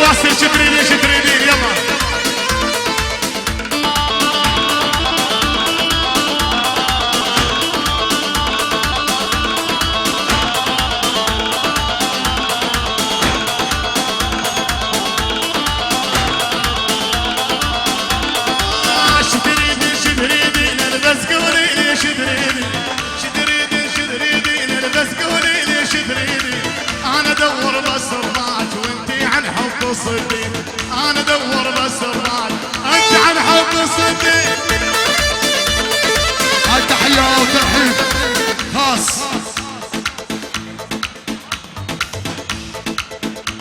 واصل شتريدين شتريدين يلا صدق انا ادور بس الراد انت عن حب صدق. هاي تحيه وترحيب خاص،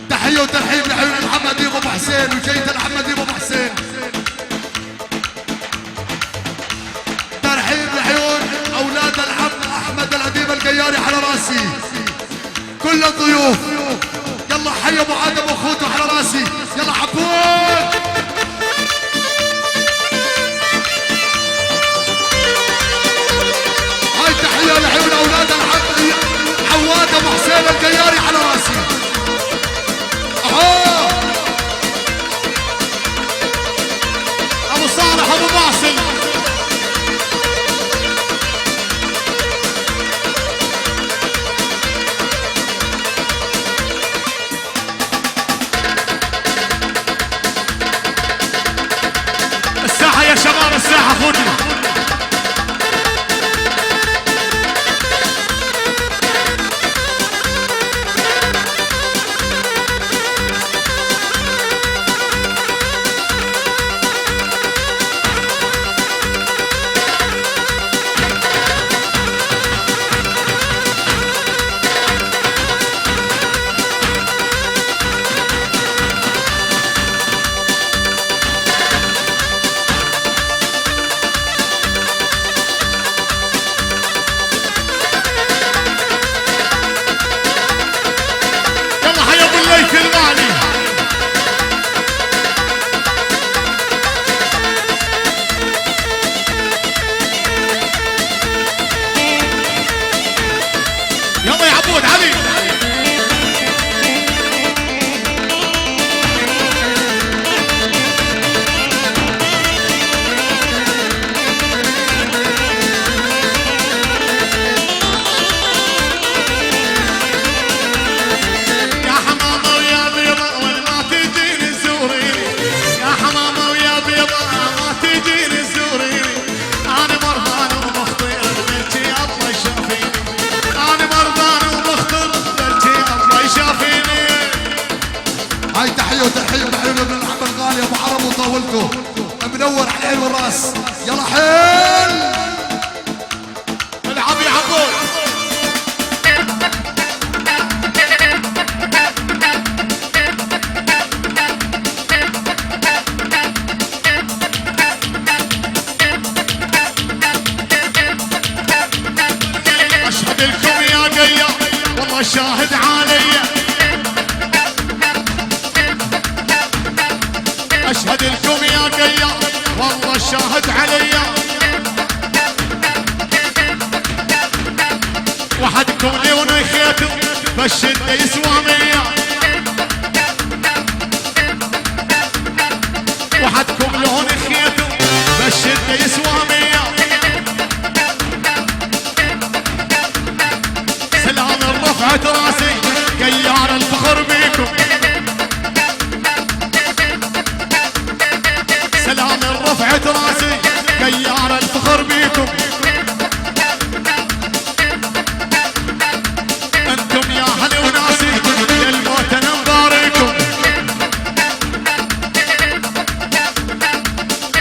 تحيه وترحيب لعيون الحمدي ابو حسين وجيت الحمدي ابو حسين. ترحيب لعيون اولاد العم احمد الاديب القياري على راسي، كل الضيوف. يلا حي ابو ادم واخوته على راسي، يلا حبوب. هاي تحيه لعيون اولاد العم عواد ابو حسين القياري على راسي. اهو ابو صالح ابو باصل يا شباب الساحة خذنا. منور على العين والراس. يلا حيل العب يا عبود. اشهد لكم يا قيا والله الشاهد عليا، اشهد لكم يا قيا والله الشاهد عليا. وحدكم لون خيتم بالشدة يسوى مية، وحدكم لون خيتم بالشدة يسوى مية. سلام رفعت راسي قيار الفخر بيكم، سلام رفعت راسي قيار الفخر بيكم. انتم يا اهلي وناسي للموت انا مباريكم،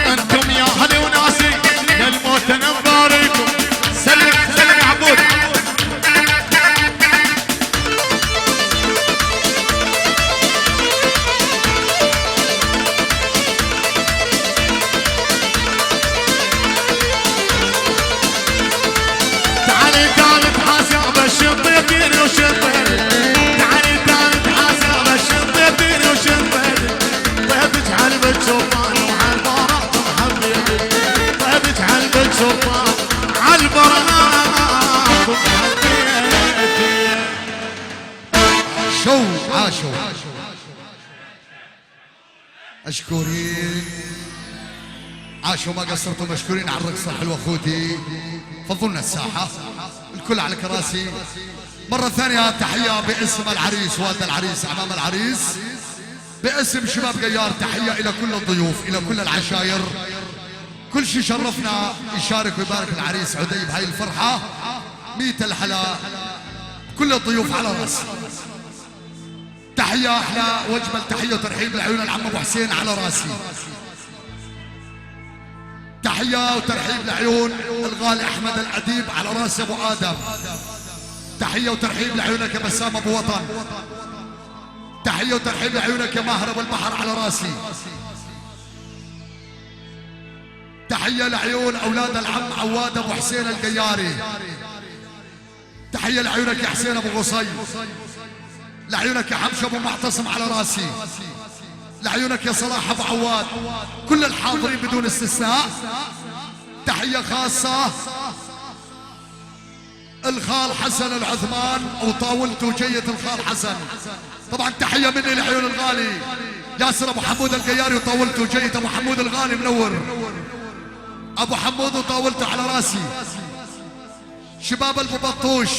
انتم يا اهلي وناسي للموت انا مباريكم. سلم سلم يا عبود. شو عاشوا مشكورين، عاشوا ما قصرتوا، مشكورين على الرقصة الحلوة اخوتي. فضلنا الساحة الكل على كراسي. مرة ثانية تحية باسم العريس، والد العريس، أمام العريس، باسم شباب غيار تحية إلى كل الضيوف، إلى كل العشاير، كل شي شرفنا يشارك ويبارك العريس عدي بهاي الفرحة. 100 الحلا، كل الضيوف على راسي. تحية أحلى وأجمل تحية وترحيب لعيون العم أبو حسين على راسي. تحية وترحيب لعيون الغالي أحمد الأديب على راس أبو آدم. تحية وترحيب لعيونك يا بسام أبو وطن. تحية وترحيب لعيونك يا ماهر أبو البحر على راسي. تحية لعيون أولاد العم عواد أبو حسين القياري. تحية لعيونك يا حسين أبو غصي. لعيونك يا حمش أبو معتصم على راسي. لعيونك يا صلاح أبو عواد، كل الحاضرين بدون استثناء. تحية خاصة الخال حسن العثمان وطاولته جيد الخال حسن. طبعا تحية مني لعيون الغالي ياسر أبو حمود القياري وطاولته جيد. أبو حمود الغالي منور، أبو حمود وطاولته على راسي. شباب المبطوش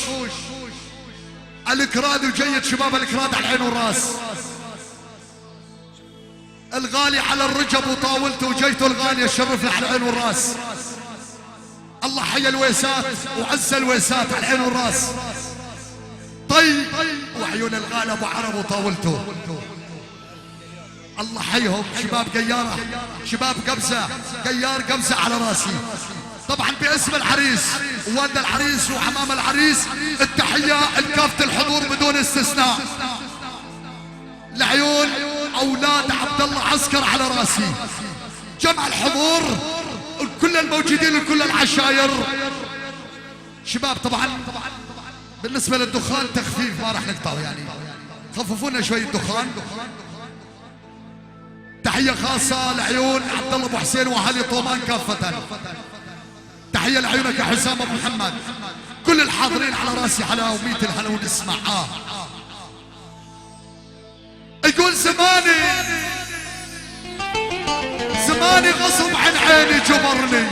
الكراد وجيد، شباب الكراد على العين والراس. الغالي على الرجب وطاولته وجيته الغالية شرفنا على العين والراس. الله حي الويسات وعز الويسات على العين والراس. طيب وعيون الغالي ابو عرب وطاولته، الله حيهم شباب قيارة، شباب قبسة قيار قبسة على راسي. طبعا باسم العريس ووالد العريس وحمام العريس التحية لكافة الحضور بدون استثناء. لعيون اولاد عبد الله عسكر على راسي. جمع الحضور كل الموجودين وكل العشاير. شباب طبعا بالنسبة للدخان تخفيف ما راح نقطعه، يعني خففونا شوي الدخان. تحية خاصة لعيون عبد الله ابو حسين واهالي طومان كافة. تحية لعيونك يا حسام ابو محمد، كل الحاضرين على راسي حلا وميت الهلا ونسمع. يقول زماني غصب عن عيني جبرني.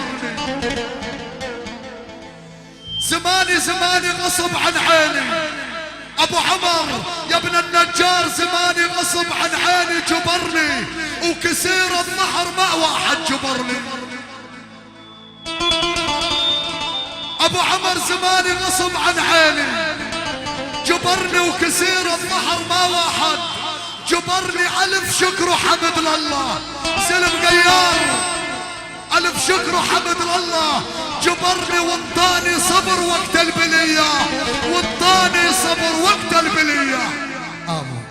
زماني غصب عن عيني. ابو عمر يا ابن النجار زماني غصب عن عيني جبرني، وكسير الظهر ما واحد جبرني. ابو عمر زماني غصب عن عيني جبرني، وكسير الظهر ما واحد جبرني. الف شكر وحمد لله سلم قيار، الف شكر وحمد لله جبرني وانطاني صبر وقت البلية، وانطاني صبر وقت البلية. آمين.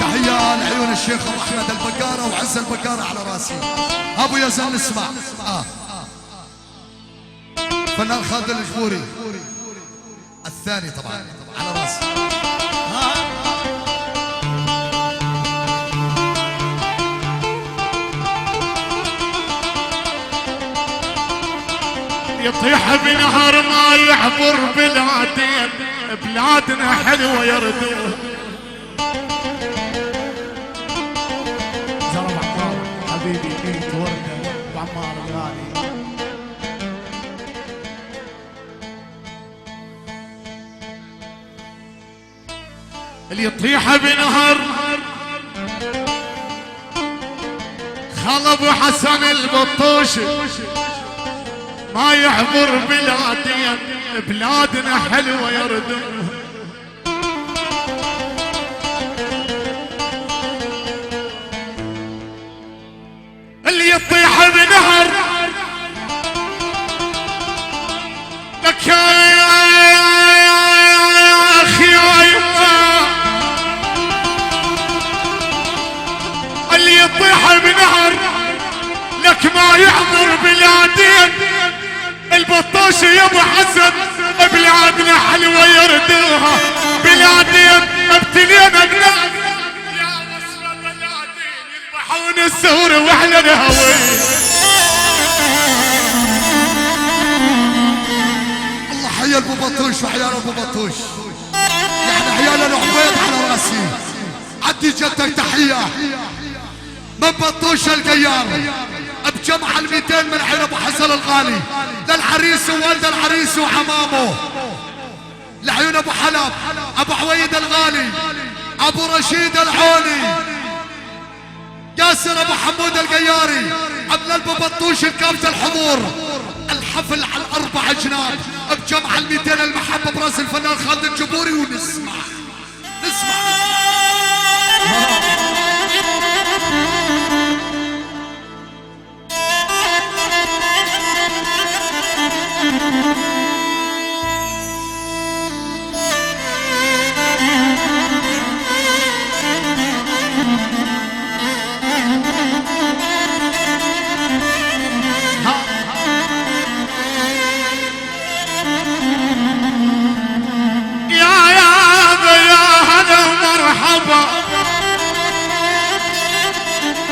تحية لعيون الشيخ ابو احمد البقارة وعز البقارة على راسي. ابو يزن اسمع. فنان خالد الجبوري الثاني طبعا على راسي. يطيح بنهر ما يعبر بلادين، بلادنا حلوة يردوه. زرب عمار حبيبي بنت وردة وعمار الغالي. اللي يطيح بنهر خلب حسن البطوشي ما يعبر بلادين، بلادنا حلوة يردوه. اللي يطيح بنهر لك يا اخي يا يما، اللي يطيح بنهر لك ما يعبر بلادين. البطوشي يا ابو حسن بلادنا حلوة يردوها، بلادين ابتلينا بلاد يا وصل بلادين يذبحون السهور واحنا نهوي. الله حي ابو بطوش وحيال ابو بطوش، يعني عيال العبيد على راسي. ادي جدك تحية من بطوش القيار بجمع ال200 من عين ابو حسن الغالي للعريس ووالد العريس وحمامه، لعيون ابو حلب، ابو عويد الغالي، ابو رشيد العوني، ياسر ابو حمود القياري، عبد البو بطوش الكافة الحضور. الحفل على ال4 جناب بجمع ال200 المحبة براس الفنان خالد الجبوري. ونسمع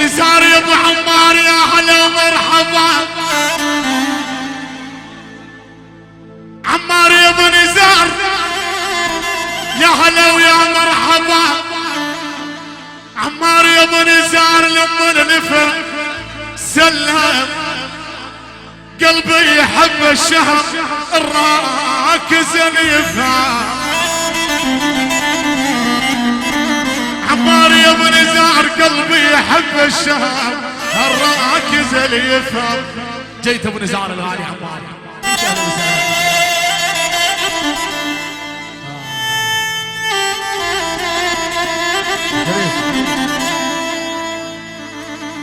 نزار يا ابو عمار يا هلا ومرحبا، عمار يا ابو نزار يا هلا ويا مرحبا، عمار يا ابو نزار لما نفر سلم قلبي يحب الشهر الراكز نفر. عمار يا ابو نزار قلبي يحب الشهر الراكز اللي يفهم. جيت ابو نزار الغالي عمار.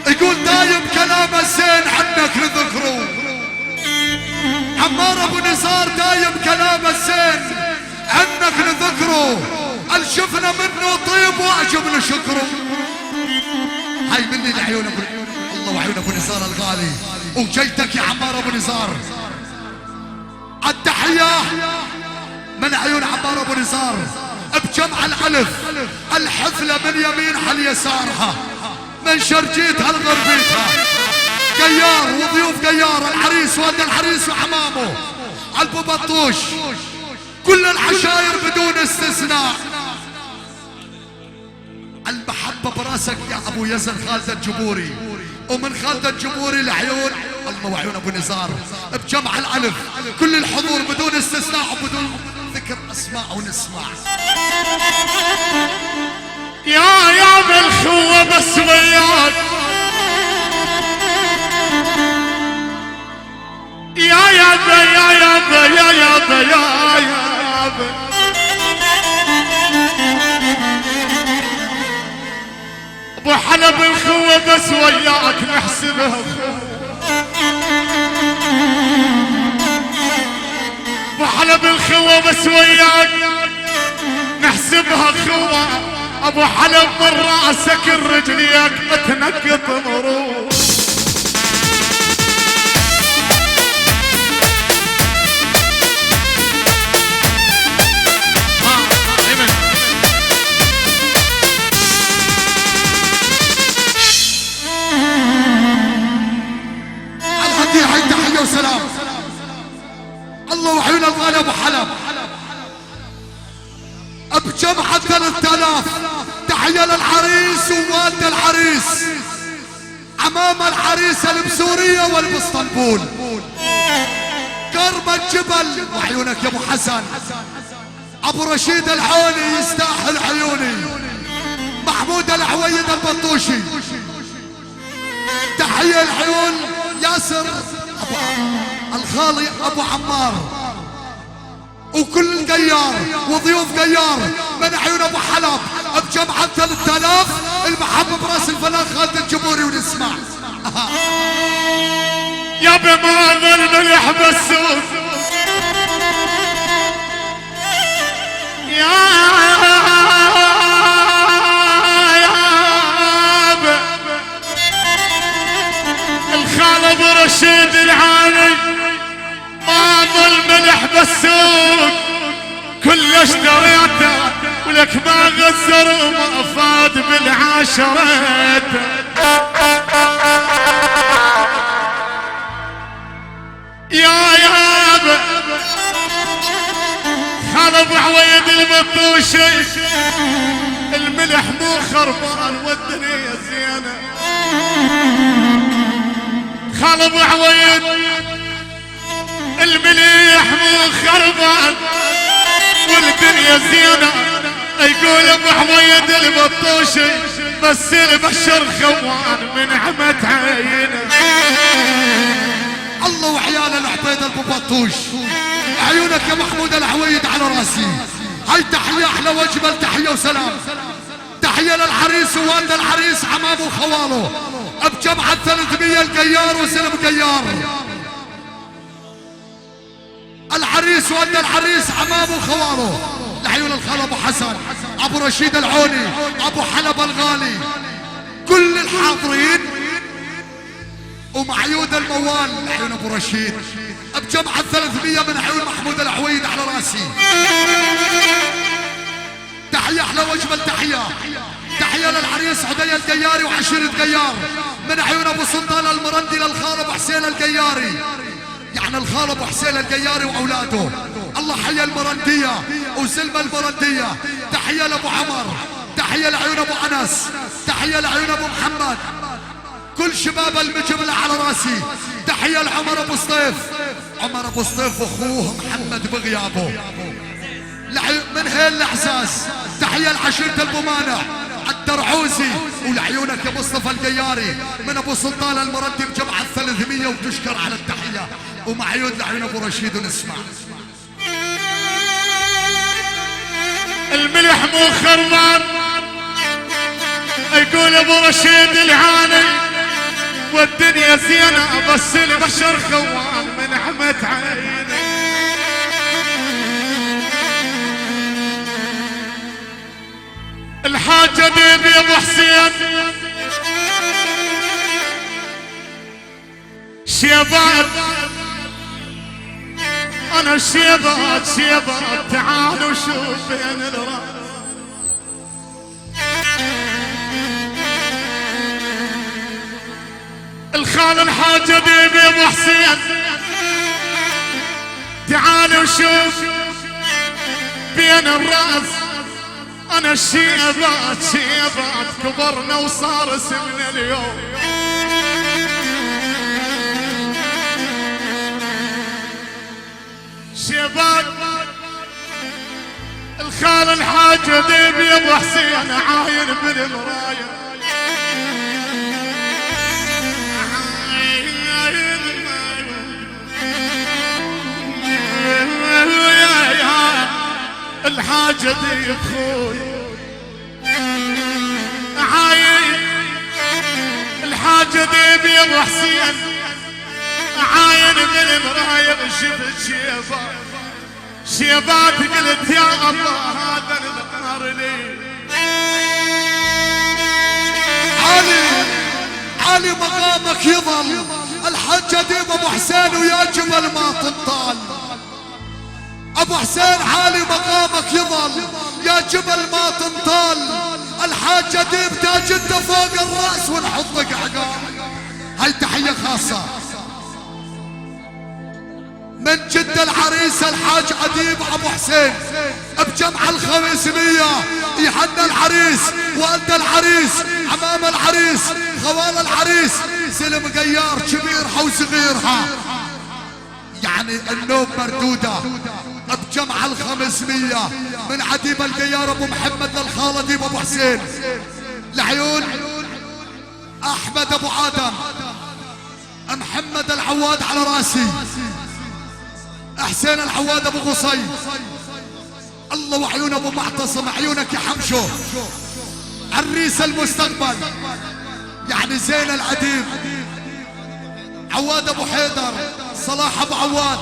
يقول دايم كلام الزين عنك نذكره، عمار ابو نزار دايم كلام الزين عنك نذكره، قال شفنا منه طيب واعجبنا شكره. هاي مني لعيون ابو الله وعيون ابو نزار الغالي، وجيتك يا عمار ابو نزار. التحية من عيون عمار ابو نزار بجمع الالف، الحفلة من يمينها ليسارها، من شرجيتها لغربيتها، قيار وضيوف قيار، العريس والد العريس وحمامه، البو بطوش، كل العشاير بدون استثناء. المحبة براسك يا ابو يزن خالد الجبوري، ومن خالد الجبوري لعيون الله وعيون ابو نزار بجمع الالف، كل الحضور بدون استثناء وبدون ذكر اسماء. ونسمع يا بالخوة بس وياك، يا ابو حلب الخوة بس وياك نحسبها، ابو حلب الخوة بس وياك نحسبها خوة، ابو حلب من راسك الرجليك اتنقط مرور. تحية وسلام الله وعيون الغالي ابو حلب بجمعة 3000. تحية للعريس ووالد العريس، امام العريس اللي بسوريا واللي باسطنبول، كرم الجبل وعيونك يا ابو حسن، ابو رشيد العوني يستاهل عيوني، محمود العويد البطوشي. تحية العيون ياسر الخالي ابو عمار، وكل القيار وضيوف قيار من عيون ابو حلب بجمعة 3000. المحبة براس الفنان خالد الجبوري. ونسمع يا بما ظل ملح بالسوق، يا الخالد رشيد العالي، ما ظل ملح بالسوق كل اشتريته، ولك ما غزر وما فاد بالعاشرات. يا خالد عويد البطوشي، الملك الملح مو خربان والدنيا زينة. خال ابو عويد المليح مو خربان والدنيا زينة. يقول ابو عويد البطوشي بس البشر خوان من عمت عينه. الله وحيال العبيد ابو بطوش، عيونك يا محمود العويد على راسي. هاي تحية احلى واجمل تحية وسلام. تحية للعريس ووالد العريس عمامه وخواله بجمعة 300 القيار وسلم قيار. العريس ووالد العريس عمامه وخواله لعيون الخال ابو حسن، ابو رشيد العوني، ابو حلب الغالي، كل الحاضرين ومعيود الموال لعيون ابو رشيد بجمعة 300 من عيون محمود العويد على راسي. تحية احلى واجمل تحية. تحية للعريس عدي القياري وعشيرة قيار من عيون ابو سلطان المرندي للخال ابو حسين القياري، يعني الخال ابو حسين القياري واولاده. الله حيا المرندية وسلمى المرندية. تحية لابو عمر، تحية لعيون ابو انس، تحية لعيون ابو محمد، كل شباب المجملة على راسي. تحية لعمر ابو سطيف، عمر ابو سطيف واخوه محمد بغيابه من هيل الاعزاز. تحية لعشيرة البمانع الدرعوزي ولعيونك يا مصطفى القياري من ابو سلطان المردي بجمعة 300 وتشكر على التحية. ومعيود لعيون ابو رشيد ونسمع. الملح مو خربان يقول ابو رشيد العاني والدنيا زينة بس البشر خوان من عمت عينه. الحاجة ديبي ابو حسين شيبات، انا شيبات تعالوا شوف بين الراس. الخال الحاجة ديبي ابو حسين تعالوا شوف بين الراس. انا شيبات كبرنا وصار سمنا اليوم. شيبات الخال الحاجة ديبي ابو حسين عاين بالمراية. الحاجة دي بخوي عاين، الحاجة دي بي ابو حسين عاين بالمراية وشفت شيبات قلت يا الله هذا الذكر لي. علي مقامك يظل الحاجة دي ابو حسين ويا جبل ما تنطال. ابو حسين عالي مقامك يظل يا جبل ما تنطال. الحاجة دي بتاج انت فوق الراس ونحطك عقاب. هاي تحية خاصة من جد العريس الحاج عديب ابو حسين بجمع 500 يهنى العريس والد العريس عمام العريس خوال العريس سلم قيار كبيرها وصغيرها، يعني النوم مردودة بجمع 500 من عديب القيار ابو محمد للخال عديب ابو حسين لعيون احمد ابو ادم محمد العواد على راسي، حسين العواد ابو قصي، الله وعيون ابو معتصم عيونك يا حمشو، عريس المستقبل يعني زين العديب، عواد ابو حيدر، صلاح ابو عواد،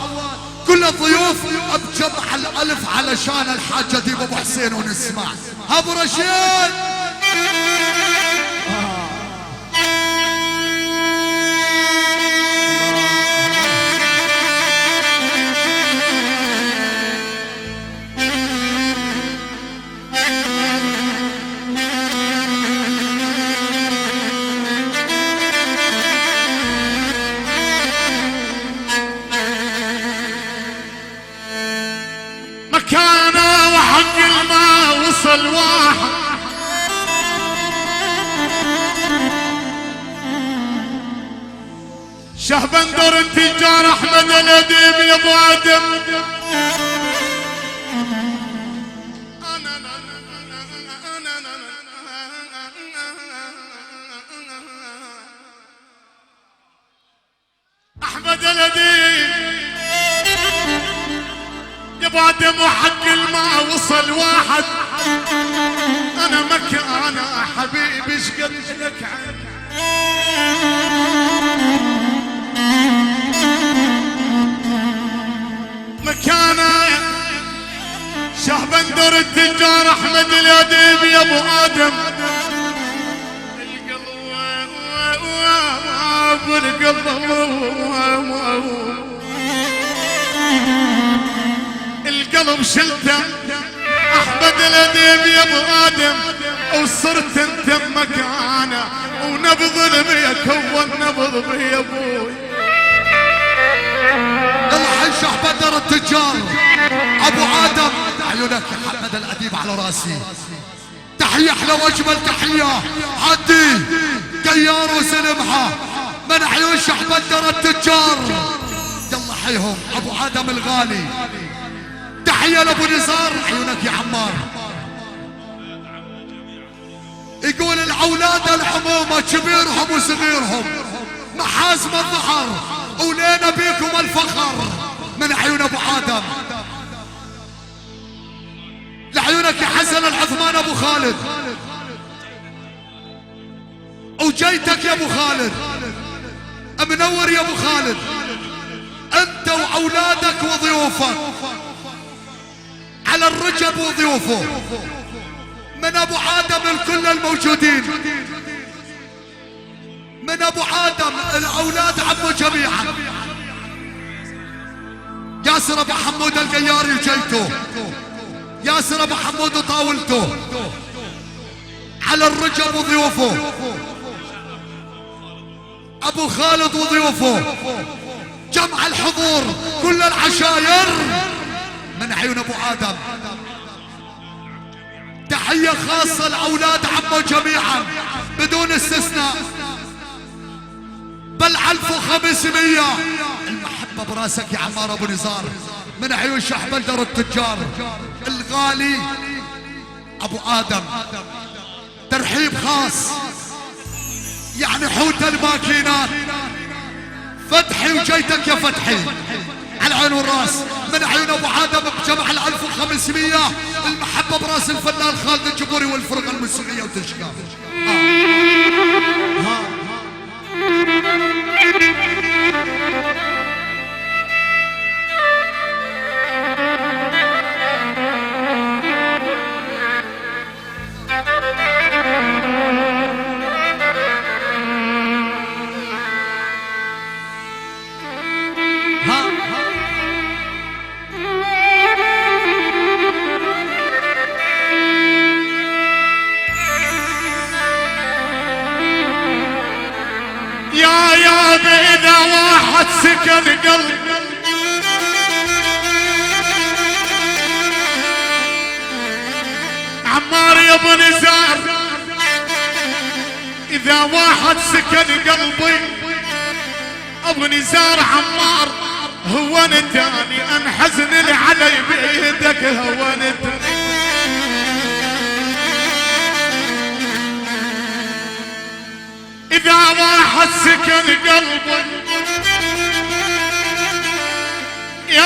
كل الضيوف بجمع الالف علشان الحاج عديب ابو حسين ونسمع ابو رشيد. مكانه وحق الماء وصل واحد شهبندر التجار احمد الاديب يا ابو ادم احمد الاديب يا ابو ادم وحق ما وصل واحد انا مكانه حبيبي ايش قلت لك عنه مكانه شهبندر التجار احمد الاديب يا ابو ادم القلب شلته احمد الاديب يا ابو ادم وصرت انت بمكانه ونبض بيك هو النبض بي ابوي يلا حي شهبندر التجار ابو ادم عيونك يا حمد الاديب على راسي تحيه احلى واجمل تحيه عدي ديار وسلمحه من عيون شهبندر التجار يلا حيهم ابو ادم الغالي تحيه لابو نزار عيونك يا عمار يقول الاولاد الحمومه كبيرهم وصغيرهم محازم الظهر ولينا بيكم الفخر من عيون ابو ادم لعيونك يا حسن العثمان ابو خالد وجيتك يا ابو خالد منور يا ابو خالد انت واولادك وضيوفك على الرجب وضيوفه من ابو ادم الكل الموجودين من ابو ادم الاولاد عمه جميعا ياسر ابو حمود القياري وجيته ياسر ابو حمود وطاولته على الرجب وضيوفه ابو خالد وضيوفه جمع الحضور كل العشاير من عيون ابو ادم تحيه خاصه لاولاد عمه جميعا بدون استثناء بل 1500 المحبه براسك يا عمار ابو نزار من عيون شهبندر التجار الغالي ابو ادم ترحيب خاص يعني حوت الماكينات فتحي وجيتك يا فتحي على عين والراس من عيون ابو ادم بجمع 1500 المحبه براس الفنان خالد الجبوري والفرقه الموسيقيه وتشكاف إذا واحد سكن قلب عمار يا ابو نزار إذا واحد سكن قلبي ابو نزار عمار هو نتاني انحزن علي بيدك هو نتاني إذا واحد سكن قلبي يا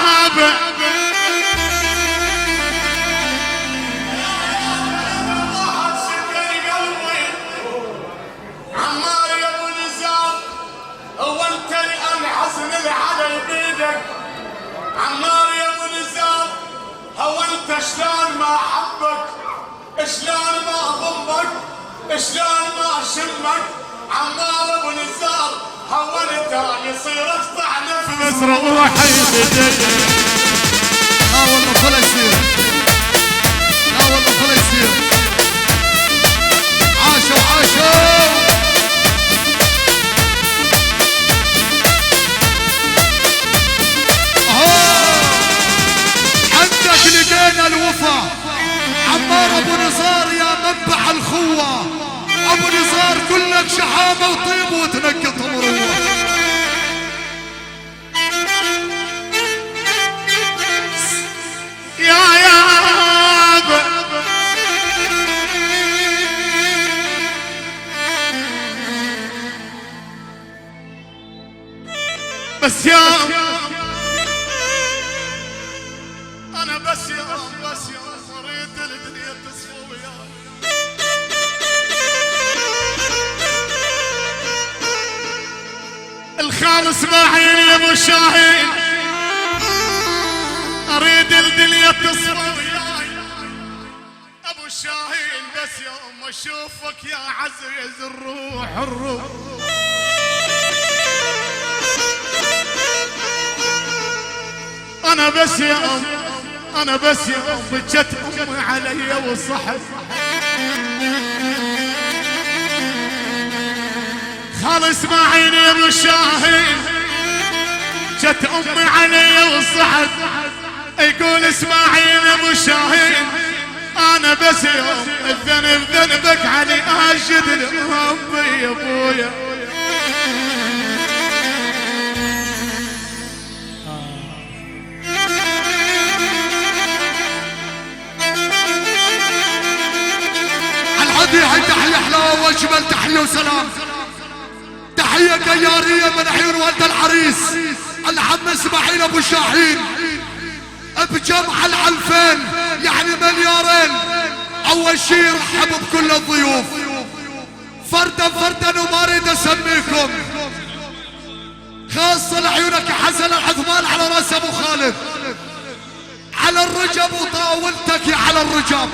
يابا واحد سكن قلبي عمار يا ابو نزار هو انت اللي انحزن علي بيدك عمار يا ابو نزار هو انت شلون ما احبك شلون ما اضمك شلون ما شمك عمار ابو نزار هونت يصير اقطع نفس روحي بدك لا والله خلا يصير لا والله خلا يصير عاشوا عاشوا عندك لقينا الوفا عمار ابو نزار يا منبع الخوة ابو نزار كلك لك شحامة وطيب وتنقط مروة. يا بس يا انا بس يا اريد الدنيا تصفى وياي. الخال اسماعيل يا ابو شاهين اريد الدنيا تصفى وياي. ابو شاهين بس يوم اشوفك يا عزيز الروح انا بس يا بجت امي علي وصحت. خال اسماعيل يا ابو شاهين جت امي علي وصحت. يقول اسماعيل يا ابو شاهين انا بس يوم الذنب ذنبك علي اجد ربي يا ابويا. العدي تحية حلاوة واجمل تحية وسلام. تحية قيارية من عيون والد العريس العم اسماعيل ابو شاهين بجمع العلفين يعني مليارين. اول شي رحب بكل الضيوف فردا فردا وما اريد اسميكم، خاصة لعيونك حسن العثمان على راس ابو خالد، على الرجب وطاولتك يا على الرجب،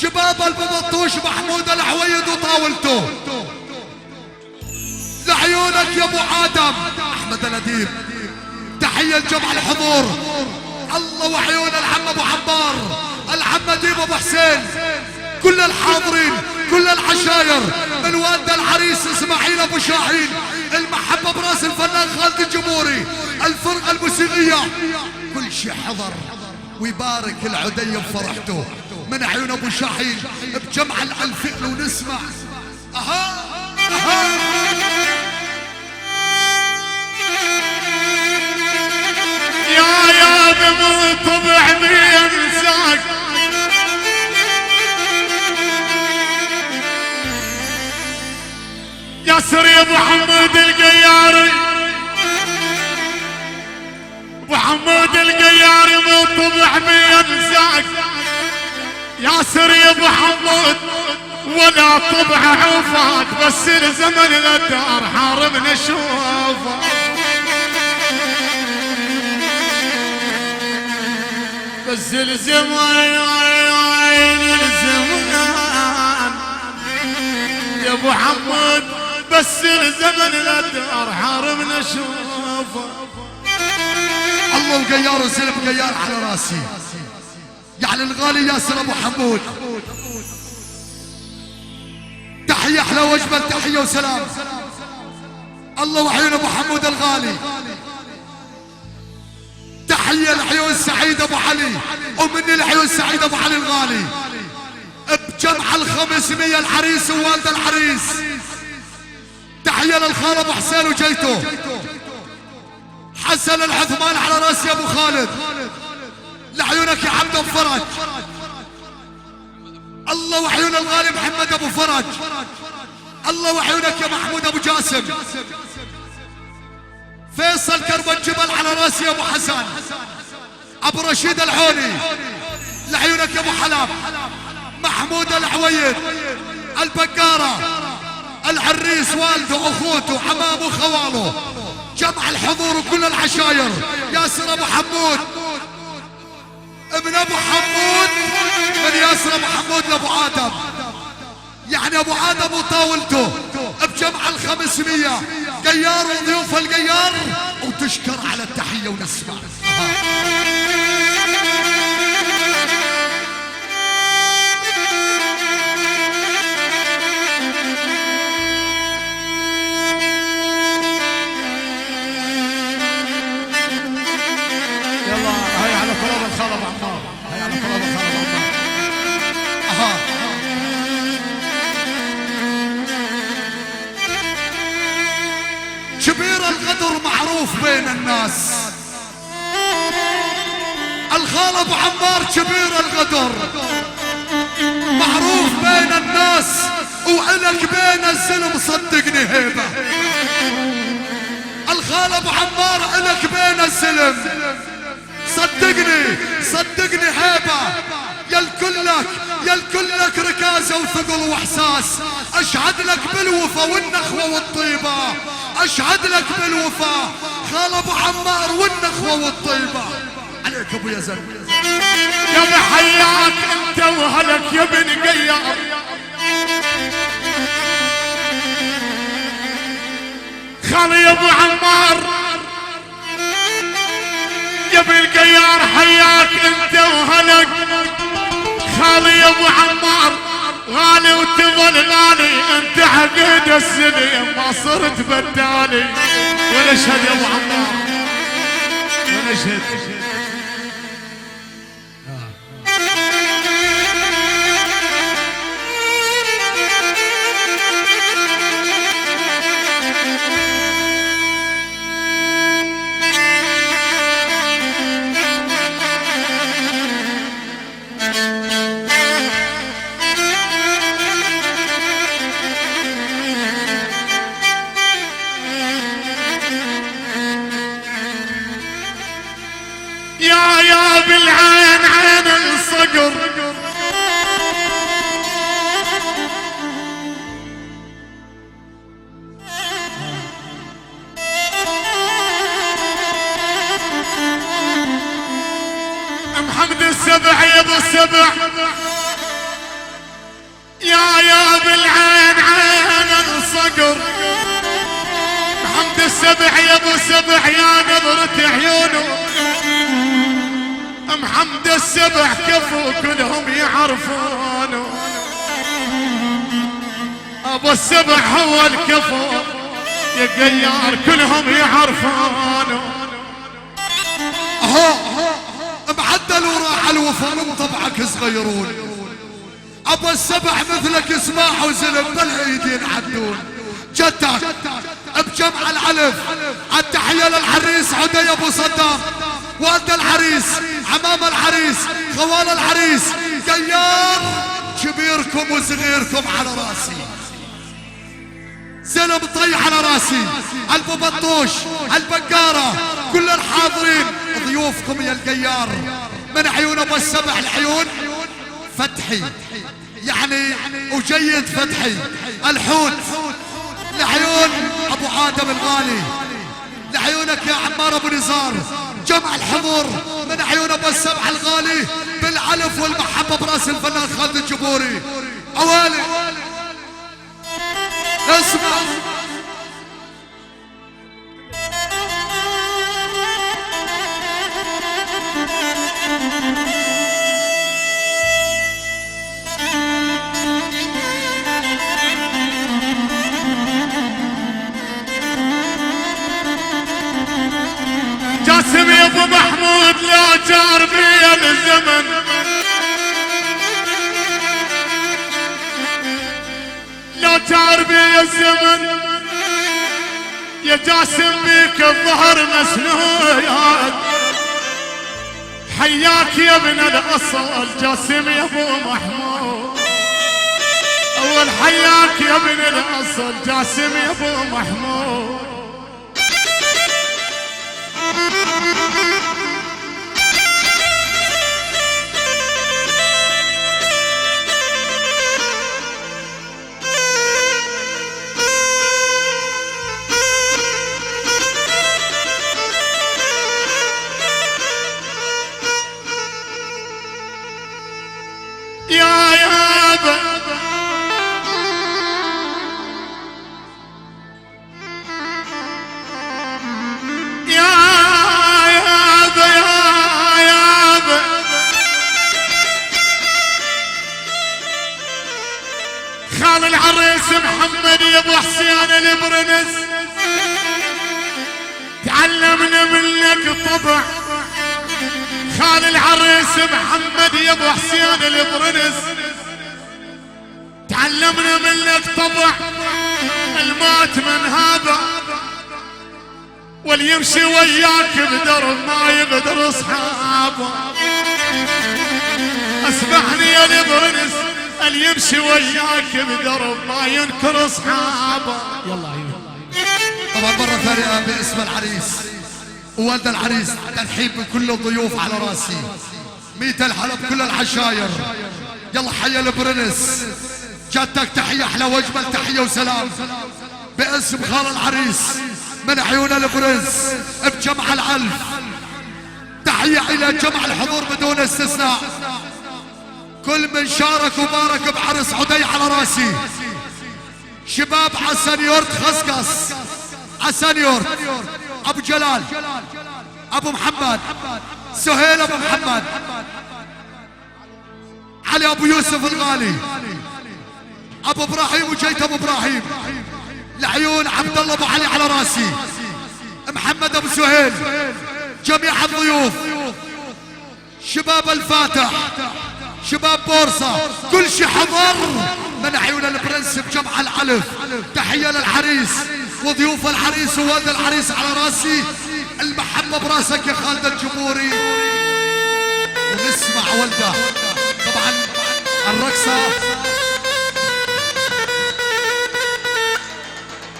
شباب البطوش محمود العويد وطاولته، لعيونك يا ابو ادم احمد الاديب. تحية لجمع الحضور الله وعيون العم ابو عمار، العم اديب ابو حسين، كل الحاضرين كل العشاير من والد العريس اسماعيل ابو شاهين. المحبة براس الفنان خالد الجمهوري، الفرقة الموسيقية كل شي حضر ويبارك العدي بفرحته من عيون ابو شاهين بجمع الالفين ونسمع. اها يا بمن طبع بينساك ياسر يا ابو حمود القياري، ابو حمود القياري من طبع بينساك ياسر يا ابو حمود ولا طبع عفاك، بس الزمن الدار حاربنا شوفه. بس الزمان يا ابو حمود، بس الزمن الدار حاربنا شوفه. الله وقيار وسلم قيار على راسي، يعني الغالي ياسر ابو حمود. تحية احلى واجمل تحية وسلام. الله وعيون ابو حمود الغالي. تحية لعيون سعيد ابو علي، ومني لعيون سعيد ابو علي الغالي بجمع ال500 العريس ووالد العريس. تحية للخال ابو حسين وجيته، حسن العثمان على راسي ابو خالد، لعيونك يا عبد ابو فرج. الله وعيون الغالي محمد ابو فرج. الله وعيونك يا محمود ابو جاسم. فيصل كرب الجبل على راسي ابو حسن، ابو رشيد العوني، لعيونك يا ابو حلب، محمود العويد، البقارة، العريس والده اخوته عمامه خواله، جمع الحضور وكل العشاير. ياسر ابو حمود ابن ابو حمود من ياسر ابو حمود لابو ادم، يعني ابو ادم وطاولته بجمع ال500 قيار وضيوف القيار. وتشكر على التحية ونسمع. يلا هاي على فراب الخال ابو عمار، هاي على فراب الخال ابو عمار. بين الناس. الخال ابو عمار كبير الغدر، معروف بين الناس، وإلك بين الزلم صدقني هيبة. الخال ابو عمار إلك بين الزلم صدقني هيبة. يلكل لك ركازة وثقل واحساس. اشهد لك بالوفا والنخوة والطيبة، اشهد لك بالوفا خال ابو عمار والنخوة والطيبة. عليك ابو يزن يا بحياك انت وهلك يا بن قيار. خالي ابو عمار يا بن قيار حياك انت وهلك. خالي ابو عمار غالي وتظل غالي، انت عقيد السنين ما صرت بدالي. ونشهد يا ابو عمار ونشهد. يا بالعين عين الصقر محمد السبع يا ابو السبع. يا بالعين عين الصقر محمد السبع يا ابو السبع. يا نظرة عيونه محمد السبع كفو كلهم يعرفونه. ابو السبع هو الكفو يا قيار كلهم يعرفونه. معدل وراح الوفا من طبعك صغيرون. ابو السبع مثلك سماح وزلم بالايدين عدون. جدك بجمع العلف. التحية للعريس عدي ابو صدام، والد العريس، عمام العريس، خوال العريس. قيار كبيركم وصغيركم على راسي، زلم طي على راسي. البو بطوش، البقارة، كل الحاضرين ضيوفكم يا القيار. من عيون ابو السبع العيون فتحي يعني وجيد فتحي. الحوت لعيون ابو ادم الغالي، لعيونك يا عمار ابو نزار. جمع الحضور من عيون ابو السبع الغالي بالعلف والمحبه براس الفنان خالد الجبوري. اوالي اسمع جاسم يا ابو محمود لا جار بي الزمن. لا جار بي الزمن يا جاسم بيك الظهر مسنود. حياك يا ابن الاصل جاسم يا ابو محمود. اول حياك يا ابن الاصل جاسم يا ابو محمود. خال العريس محمد يا ابو حسين البرنس. تعلمنا منك طبع. خال العريس محمد يا ابو حسين البرنس. تعلمنا منك طبع. المات من هذا واللي يمشي وياك بدرب ما يقدر اصحابه. اسمعني يا البرنس، اللي يمشي وياك بدرب ما ينكر اصحابه. يلا طبعا مرة ثانية باسم العريس ووالد العريس ترحيب من كل الضيوف على راسي. 100 الحلب كل العشاير. يلا حيا البرنس، جاتك تحية احلى واجمل تحية وسلام باسم خال العريس من عيون البرنس بجمع العلف. تحية الى جمع الحضور بدون استثناء، كل من شارك وبارك بعرس عدي على راسي. شباب عسانيورت خسقس، عسانيورت ابو جلال، ابو محمد، سهيل ابو محمد، علي ابو يوسف الغالي، ابو ابراهيم وجيت ابو ابراهيم، العيون عبد الله ابو علي على راسي، محمد ابو سهيل، جميع الضيوف، شباب الفاتح، شباب بورصة، كل شي حضر من عيون البرنس بجمع العلف. تحية للعريس وضيوف العريس ووالد العريس على راسي. المحبة براسك يا خالد الجمهوري. ونسمع ولده.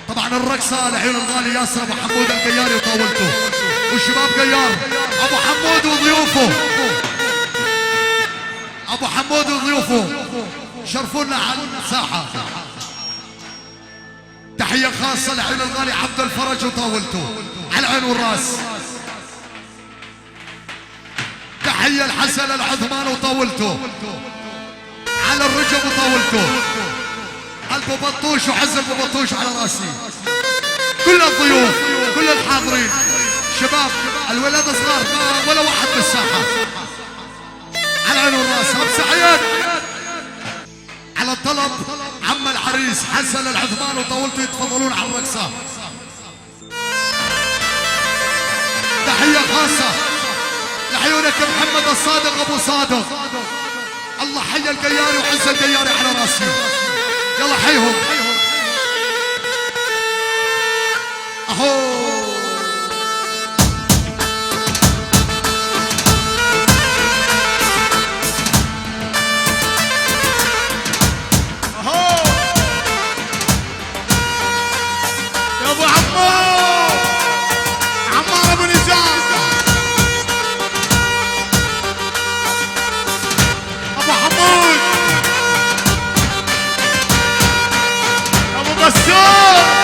طبعا الرقصة لعيون الغالي ياسر ابو حمود القياري وطاولته وشباب قيار ابو حمود وضيوفه، ابو حمود وضيوفه شرفونا على الساحة. تحية خاصة لعيون الغالي عبد الفرج وطاولته على العين والراس. تحية الحسن العثمان وطاولته على الرجب وطاولته، قلب بطوش وعز ابو بطوش على راسي. كل الضيوف كل الحاضرين شباب الولاد صغار ولا واحد بالساحة على العين والراس. ابو سعيد على الطلب عم العريس حسن العثمان وطاولته يتفضلون على الرقصة. تحية خاصة لعيونك محمد الصادق ابو صادق. الله حي القياري وعز القياري على راسي. يلا حيهم اهو. يا ابو عمار، عمار ابو نزار، ابو حمود، ابو بسام،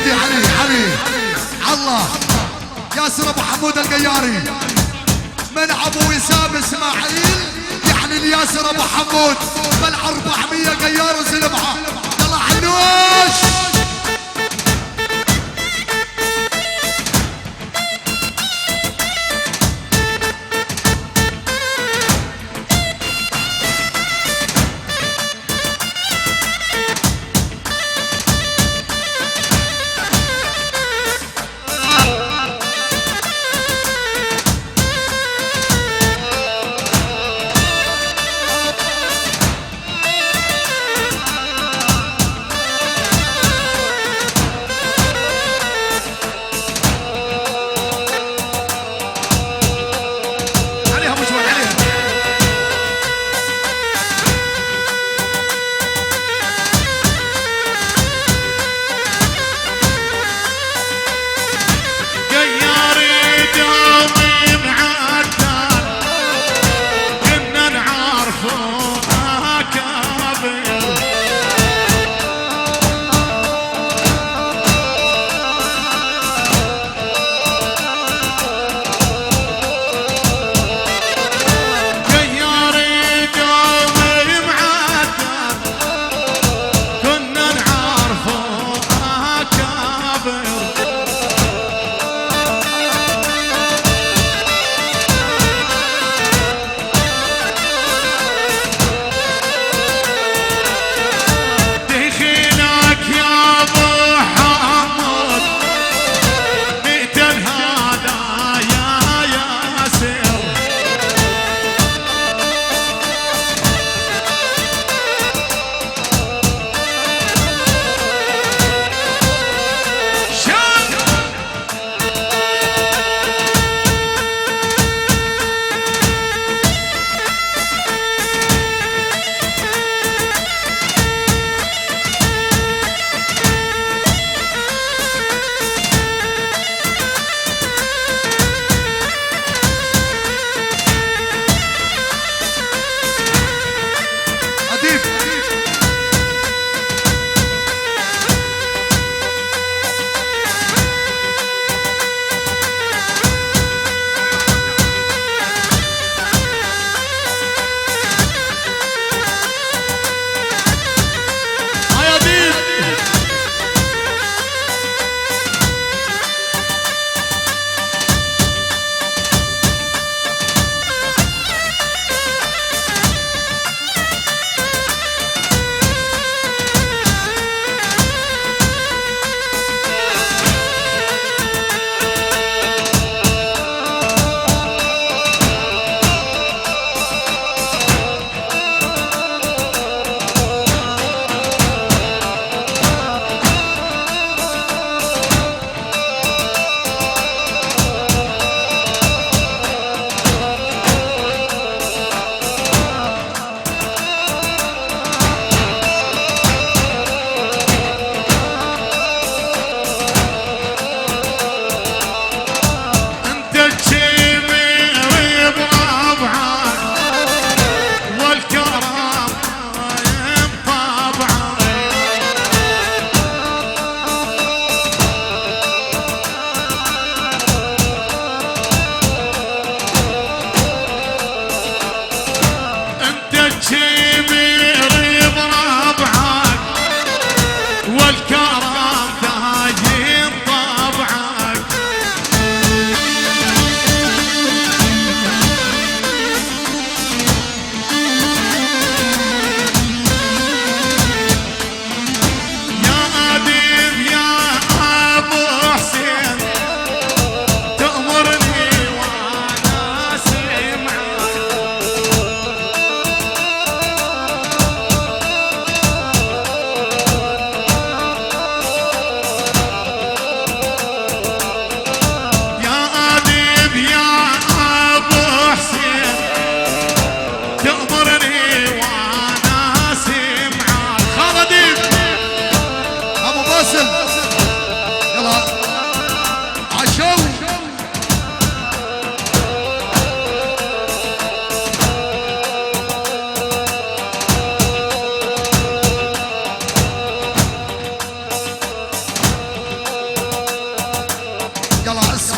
ودي علي الله ياسر ابو حمود القياري من ابو وسام اسماعيل يعني الياسر ابو حمود بل 400 قيار وسلمها يلا حنوش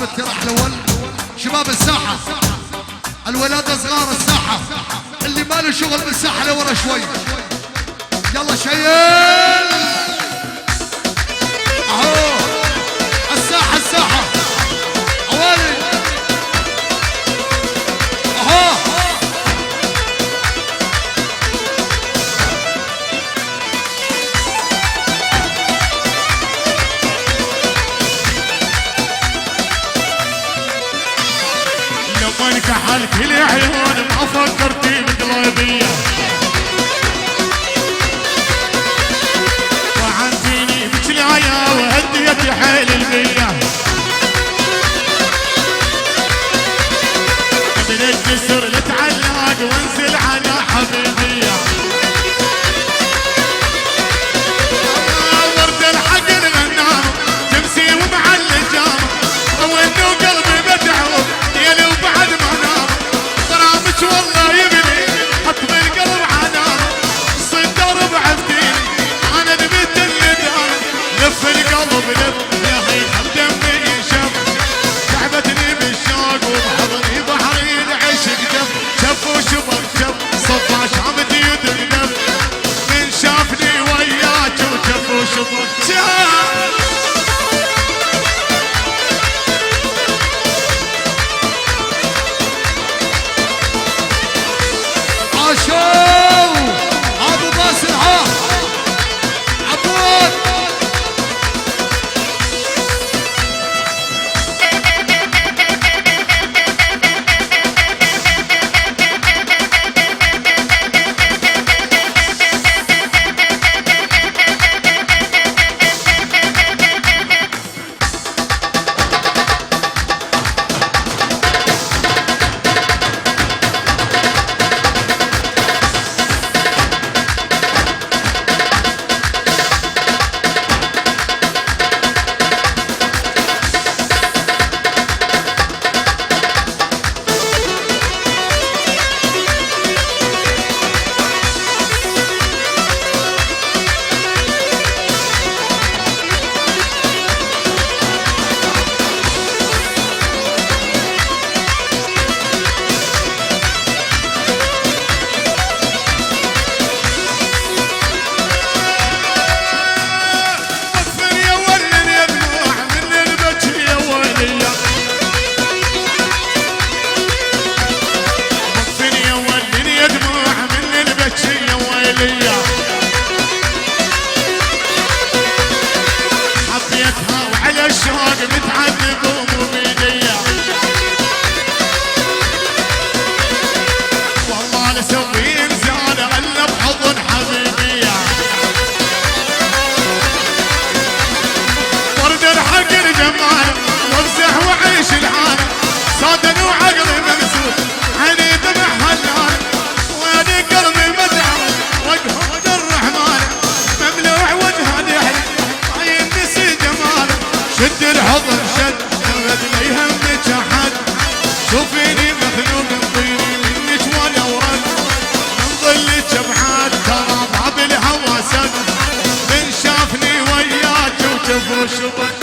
التراح الاول شباب الساحه، الولاده صغار الساحه، اللي ما له شغل بالساحه لورا شوي. يلا شيل اهو الساحه الساحه عوالي اهو. لما انكحلت العيون ما فكرتي بقلبيه، وعنتيني بجلايا وهديت حيل البيه، قبل الجسر لتعلق وانزل على حبيبيه، ورد الحق الغنام تمسي ومعلق جامه، وانه قلبي بدعوه يا لو بعد ما نام، غرامك والله يبني حط بالقلب عنام، صد درب عفتيني انا نبت الندام، لف القلب لف يا هي دمي ينشف، تعبتني بالشوق وبحضني بحري العشق دف، شف وشبر شف صفا شامتي يدقدف، من شافني وياك وشف وشبر شف. عاشوا ابو باسل ها عبود. شوفيني مخلوق طيري منك ولا ورد، من ظلك ابعد ترى باب الهوى سد، من شافني وياك وجف وشبك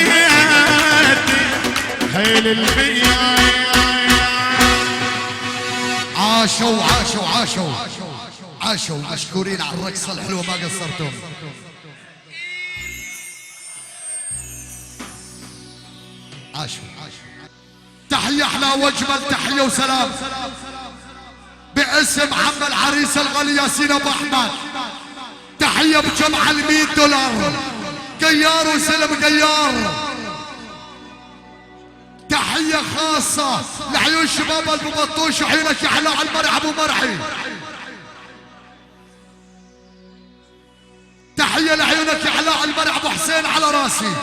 هدي حيل البيا. عاشوا عاشوا عاشوا عاشوا مشكورين على الرقصة الحلوة ما قصرتم. عاشوا تحية أحلى واجمل تحية وسلام باسم عم العريس الغالي ياسين ابو احمد. تحية بجمع $100 قيار وسلم قيار. تحية خاصة لعيون شباب البطوش وعيونك يا حلا على المرعى ابو مرعي. تحية لعيونك يا حلا على المرعى ابو حسين على راسي.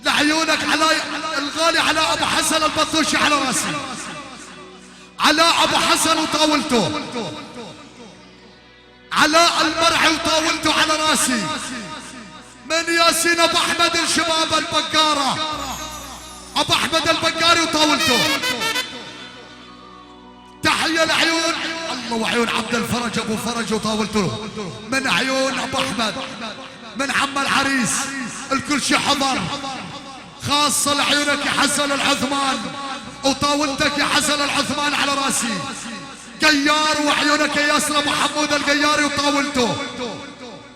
لعيونك علاء الغالي علاء ابو حسن البطوشي على راسي. علاء ابو حسن وطاولته. علاء المرعي وطاولته على راسي. من ياسين ابو احمد الشباب البقارة ابو احمد البقاري وطاولته. تحية لعيون الله وعيون عبد الفرج ابو فرج وطاولته. من عيون ابو احمد من عم العريس الكل شي حضر. خاصة لعيونك يا حسن العثمان وطاولتك يا حسن العثمان على راسي. قيار وعيونك يا ياسر ابو حمود القياري وطاولته.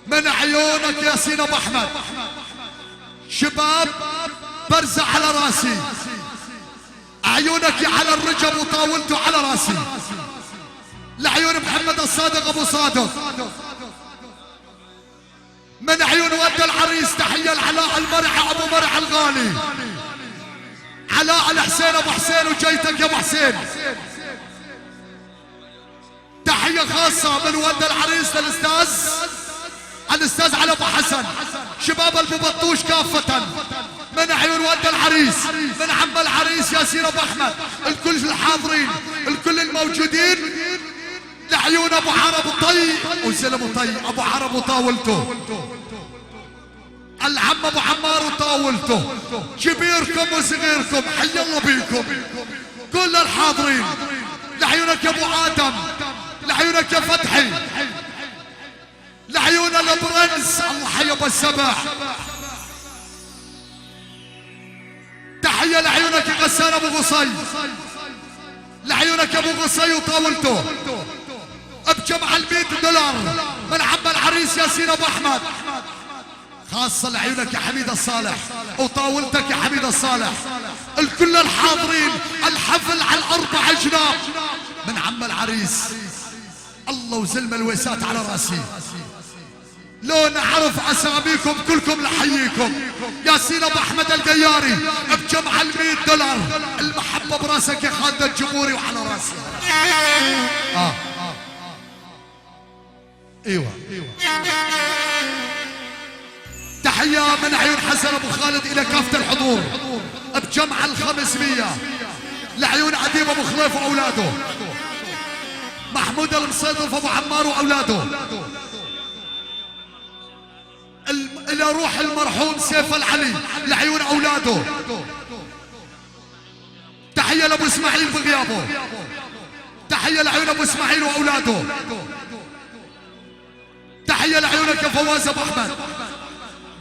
من عيونك ياسين ابو احمد. شباب برزة على راسي. عيونك يا على الرجب وطاولته على راسي. لعيون محمد الصادق ابو صادق. من عيون ود العريس تحية العلاء المرعى ابو مرعى الغالي. علاء الحسين ابو حسين وجيتك يا ابو حسين. تحية خاصة من ود العريس الاستاذ علي ابو حسن. شباب البطوش كافة. من عيون ود العريس من عم العريس ياسين ابو احمد. الكل الحاضرين الكل الموجودين. لعيون ابو عرب طي وسلم طي ابو عرب وطاولته. العم ابو عمار وطاولته. كبيركم وصغيركم حي الله بيكم كل الحاضرين. لعيونك يا ابو ادم. لعيونك يا فتحي. لعيون البرنس الله حي ابو السبع. تحية لعيونك يا غسان ابو غصي. لعيونك يا ابو غصي وطاولته. بجمع $100 من عم العريس ياسين ابو احمد. خاصة لعيونك يا حميد الصالح وطاولتك يا حميد الصالح. الكل الحاضرين. الحفل على الاربع جناب من عم العريس. الله وزلم الويسات على راسي. لو نعرف اساميكم كلكم لحييكم. ياسين ابو احمد القياري بجمع $100. المحبة براسك يا خالد الجمهوري وعلى راسي. ايوه تحية من عيون حسن ابو خالد الى كافة الحضور بجمع $500 لعيون عديم ابو خليف واولاده. محمود المصيطف ابو عمار واولاده. الى روح المرحوم سيف العلي لعيون اولاده. تحية لابو اسماعيل بغيابه. تحية لعيون ابو اسماعيل واولاده. تحية لعيونك يا فواز ابو احمد.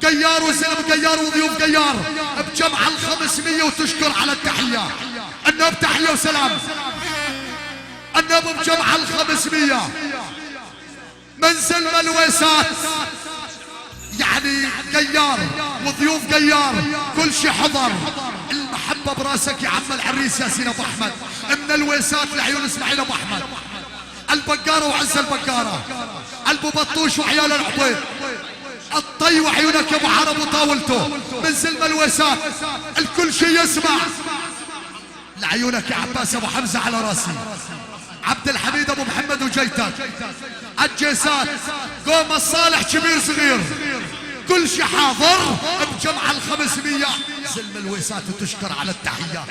قيار وسلم قيار وضيوف قيار بجمع $500 وتشكر على التحية. النوب تحية وسلام. النوب بجمع $500 منزل ملويسات يعني قيار وضيوف قيار كل شي حضر. المحبة براسك يا عم العريس ياسين ابو احمد. من الويسات لعيون اسماعيل ابو احمد. البقارة وعز البقارة. البو بطوش وعيال العبيد. الطي وعيونك يا ابو عرب وطاولته. من زلم الويسات الكل شي يسمع. لعيونك يا عباس ابو حمزة على راسي. عبد الحميد ابو محمد وجيتك. الجيسات قوم الصالح كبير صغير كل شي حاضر بجمع $500 زلم الويسات وتشكر على التحية.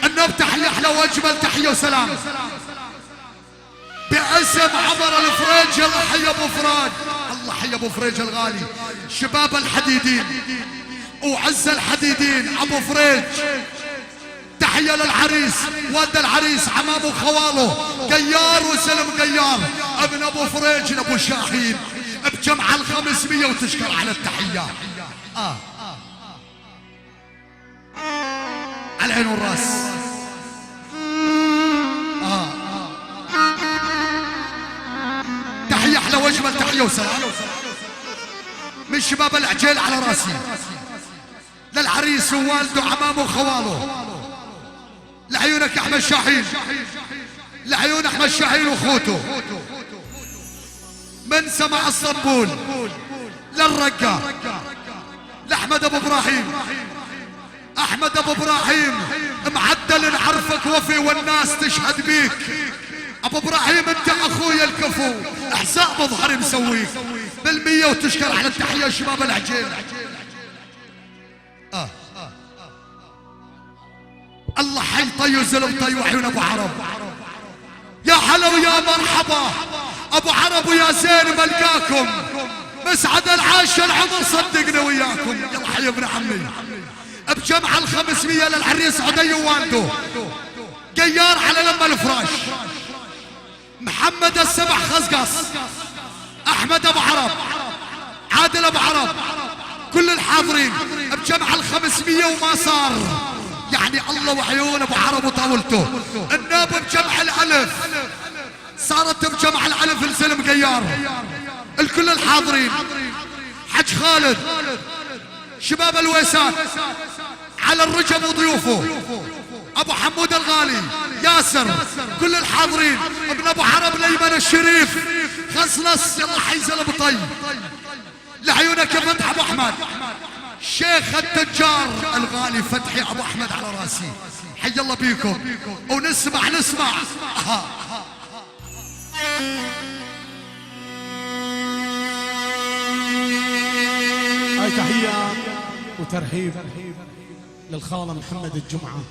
النوب تحية احلى واجمل تحية وسلام باسم عبر الفريج. الله حي ابو فريج. الله حي ابو فريج الغالي. شباب الحديدين وعز الحديدين ابو فريج. تحية للعريس ود العريس عمام وخواله قيار وسلم قيار ابن ابو فريج ابو شاهين بجمع ال500 وتشكر على التحية. على العين والراس. تحية احلى واجمل تحية وسلام من شباب العجيل على راسي، للعريس ووالده وعمامه وخواله، لعيونك احمد شاحين، لعيون احمد شاحين واخوته، من سمع الصبول للرقة، لاحمد ابو ابراهيم. احمد ابو ابراهيم معدل نعرفك وفي والناس تشهد بيك. ابو ابراهيم انت اخويا الكفو، احساء بظهري مسويك بالمية وتشكر على التحية شباب العجيل. الله حي طي وزلم طي وعيون ابو عرب. يا هلا ويا مرحبا ابو عرب ويا زين ملقاكم، مسعد العاش العمر صدقنا وياكم. يلا حي ابن عمي. بجمع ال500 للعريس عدي ووالده، قيار على لما الفراش، محمد السبع خزقص، احمد ابو عرب، عادل ابو عرب، كل الحاضرين بجمع ال500 وما صار. يعني الله وعيون ابو عرب وطاولته. الناب بجمع الالف، صارت بجمع الالف السلم قيار. الكل الحاضرين، حج خالد، شباب الويسات، على الرجب وضيوفه، ابو حمود الغالي، ياسر، كل الحاضرين، ابن ابو عرب الايمن الشريف، خصلص. يلا حيزل ابو طي، لعيونك يا فتح ابو احمد، شيخ التجار الغالي فتحي ابو احمد على راسي. حي الله بيكم ونسمع هاي تحية وترحيب للخالة محمد الجمعة،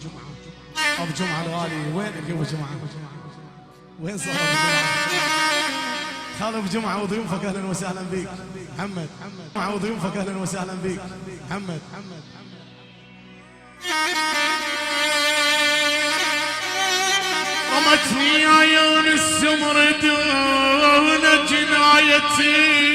أبو جمعة الغالي. وينك يا أبو جمعة؟ وين صار أبو جمعة؟ خالة أبو جمعة وضيوفك أهلا وسهلا بك. محمد جمعة وضيوفك أهلا وسهلا بك. محمد رمتني عيون السمر دون جنايتي،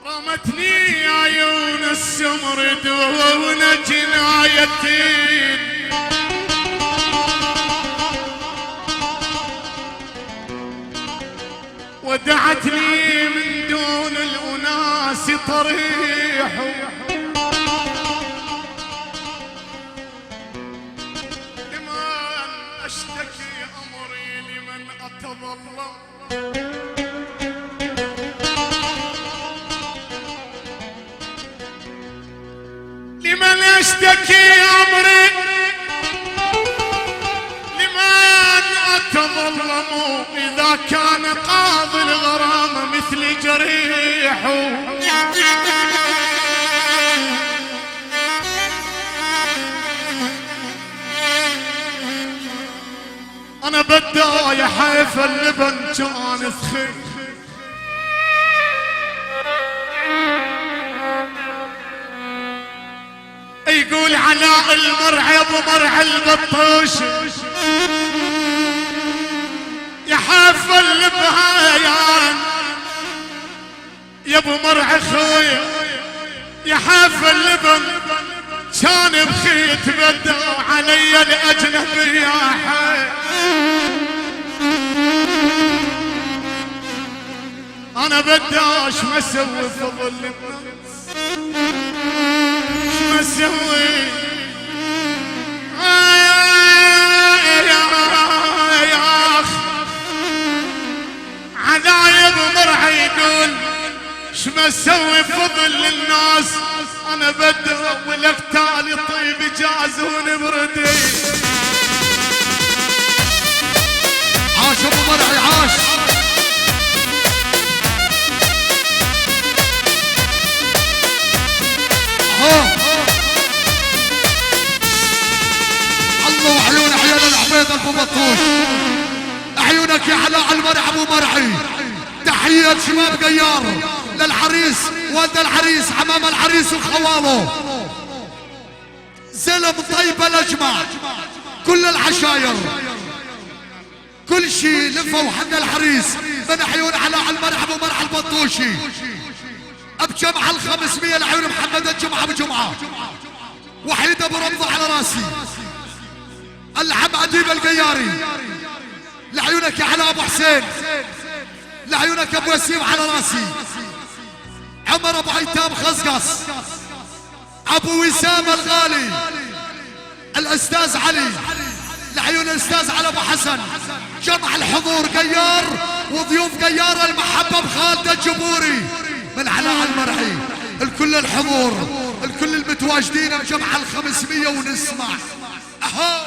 رمتني عيون السمر دون جنايتي، ودعتني من دون الأناس طريح، لمن أشتكي أمري لمن أتظلم، لمن أشتكي أمري لمن أتظلم، إذا كان قاضي الغرام مثل جريح، أنا بدي يا حيف اللبن كان ثخيف، يقول علاء المرعي ابو مرعي البطوش، يا حافل بهايان يا ابو مرعي خويا، يا حافل لبن كان بخيت بدوا علي الاجنبي يا حي، انا بداش ما اسوي في ظل الناس، ما اسوي يا اخ عذايب مرعي يقول شما اسوي في ظل الناس، انا بدي ولك تالي طيب جازون بردي. عاش ابو مرعي عاش. الله وعيون عيال العبيد ابو بطوش، عيونك يا علاء المرعي ابو مرعي. تحية شباب قيار للعريس والد العريس عمام العريس وخواله، زلم طيبة الأجمع، كل العشاير كل شي لفوا حق العريس من عيون علاء المرحب ومرحب البطوشي بجمع ال500 لعيون محمد الجمعة بجمعة. وحيد ابو رمضة على راسي، العم اديب القياري لعيونك يا علاء ابو حسين، لعيونك ابو وسيم على راسي. عمر ابو ايتام خزقص، ابو وسام الغالي، الاستاذ علي، لعيون الاستاذ علي ابو حسن. جمع الحضور قيار وضيوف قيار المحبة بخالد الجبوري من علاء المرعي. الكل الحضور، الكل المتواجدين بجمع ال500 ونسمع. أهو